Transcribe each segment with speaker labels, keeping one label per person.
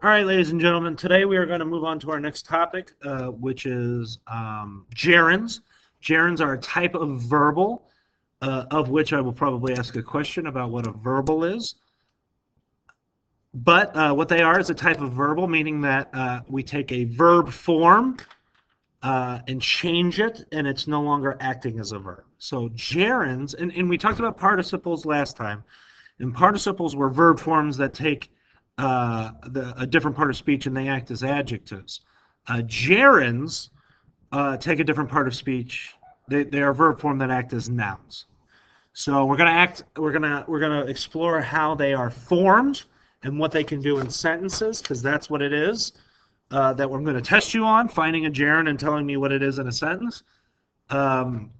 Speaker 1: All right, ladies and gentlemen, today we are going to move on to our next topic, which is gerunds. Gerunds are a type of verbal, of which I will probably ask a question about what a verbal is. But what they are is a type of verbal, meaning that we take a verb form and change it, and it's no longer acting as a verb. So gerunds, and we talked about participles last time, and participles were verb forms that take a different part of speech and they act as adjectives. Gerunds take a different part of speech. They are a verb form that act as nouns. So we're gonna explore how they are formed and what they can do in sentences, because that's what it is that we're going to test you on, finding a gerund and telling me what it is in a sentence. And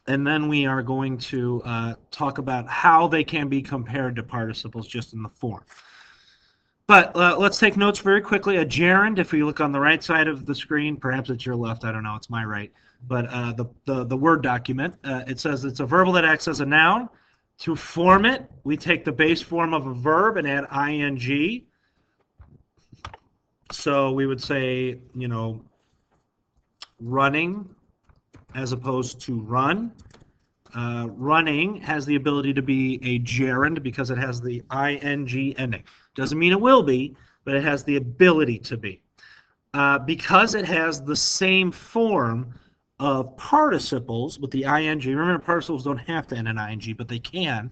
Speaker 1: then we are going to talk about how they can be compared to participles just in the form. But let's take notes very quickly. A gerund, if you look on the right side of the screen, perhaps it's your left, I don't know, it's my right. But the Word document, it says it's a verbal that acts as a noun. To form it, we take the base form of a verb and add ing. So we would say, running as opposed to run. Running has the ability to be a gerund because it has the ing ending. Doesn't mean it will be, but it has the ability to be. Because it has the same form of participles with the ing. Remember, participles don't have to end in ing, but they can.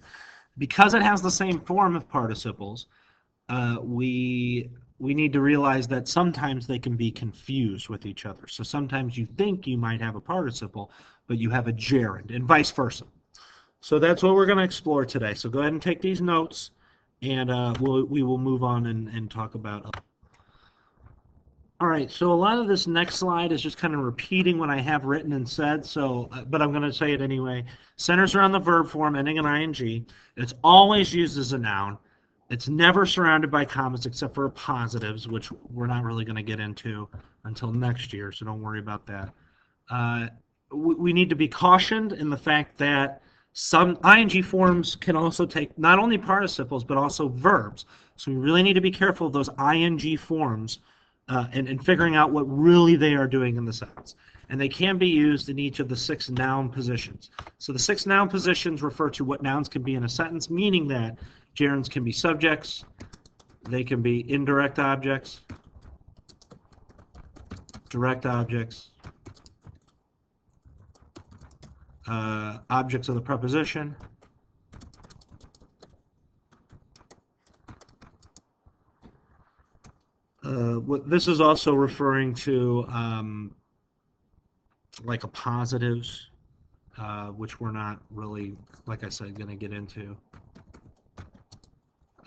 Speaker 1: Because it has the same form of participles, we need to realize that sometimes they can be confused with each other. So sometimes you think you might have a participle, but you have a gerund, and vice versa. So that's what we're going to explore today. So go ahead and take these notes, and we will move on and talk about. All right, so a lot of this next slide is just kind of repeating what I have written and said, so but I'm going to say it anyway. Centers around the verb form ending in ing. It's always used as a noun. It's never surrounded by commas except for positives, which we're not really going to get into until next year, so don't worry about that. We need to be cautioned in the fact that some ing forms can also take not only participles but also verbs. So we really need to be careful of those ing forms and figuring out what really they are doing in the sentence. And they can be used in each of the 6 noun positions. So the 6 noun positions refer to what nouns can be in a sentence, meaning that gerunds can be subjects, they can be indirect objects, direct objects, objects of the preposition, this is also referring to like a positives, which we're not really, like I said, going to get into.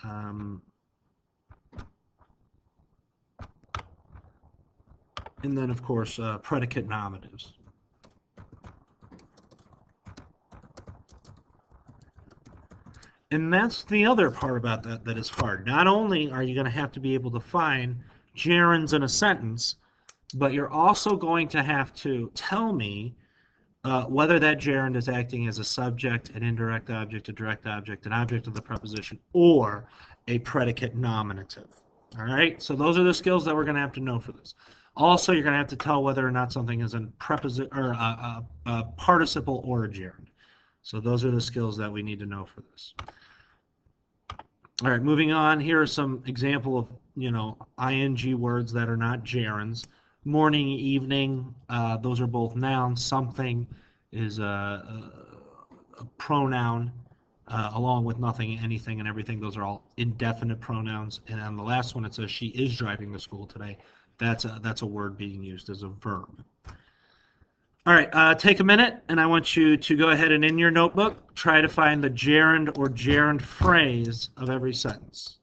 Speaker 1: And then, of course, predicate nominatives. And that's the other part about that is hard. Not only are you going to have to be able to find gerunds in a sentence, but you're also going to have to tell me whether that gerund is acting as a subject, an indirect object, a direct object, an object of the preposition, or a predicate nominative. All right? So those are the skills that we're going to have to know for this. Also, you're going to have to tell whether or not something is a participle or a gerund. So those are the skills that we need to know for this. All right, moving on. Here are some example of ing words that are not gerunds. Morning, evening, those are both nouns. Something is a pronoun, along with nothing, anything, and everything. Those are all indefinite pronouns. And on the last one, it says she is driving to school today. That's a word being used as a verb. All right, take a minute, and I want you to go ahead and in your notebook, try to find the gerund or gerund phrase of every sentence.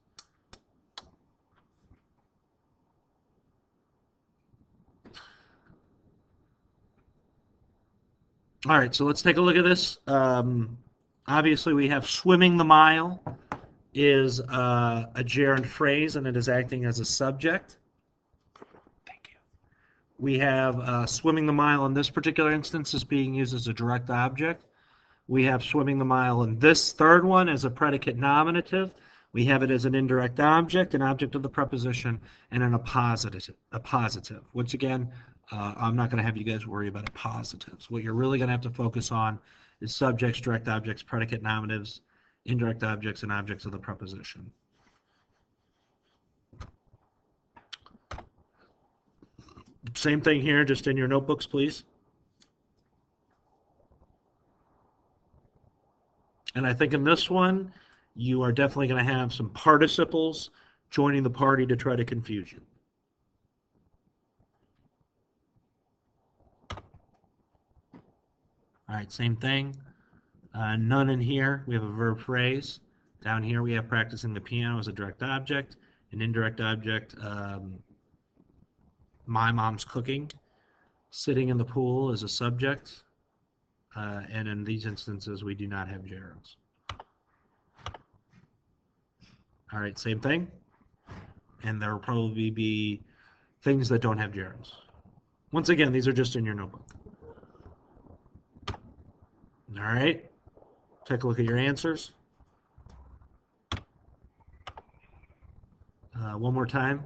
Speaker 1: All right, so let's take a look at this. Obviously, we have swimming the mile is a gerund phrase, and it is acting as a subject. We have swimming the mile in this particular instance is being used as a direct object. We have swimming the mile in this third one as a predicate nominative. We have it as an indirect object, an object of the preposition, and then a positive. A positive. Once again, I'm not going to have you guys worry about appositives. What you're really going to have to focus on is subjects, direct objects, predicate nominatives, indirect objects, and objects of the preposition. Same thing here, just in your notebooks, please. And I think in this one, you are definitely going to have some participles joining the party to try to confuse you. All right, same thing. None in here. We have a verb phrase. Down here we have practicing the piano as a direct object. An indirect object, my mom's cooking. Sitting in the pool is a subject. And in these instances, we do not have gerunds. All right, same thing. And there will probably be things that don't have gerunds. Once again, these are just in your notebook. All right, take a look at your answers. One more time.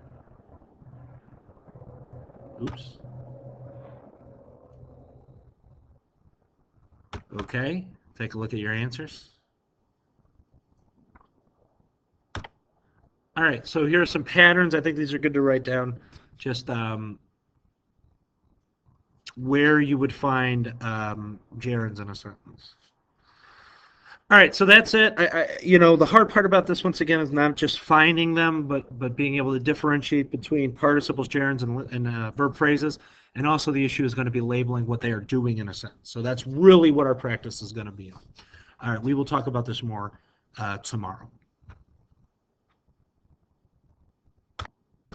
Speaker 1: Oops. Okay, take a look at your answers. All right, so here are some patterns. I think these are good to write down. Just where you would find gerunds in a sentence. All right, so that's it. The hard part about this, once again, is not just finding them, but being able to differentiate between participles, gerunds, and verb phrases. And also the issue is going to be labeling what they are doing in a sentence. So that's really what our practice is going to be on. All right, we will talk about this more tomorrow.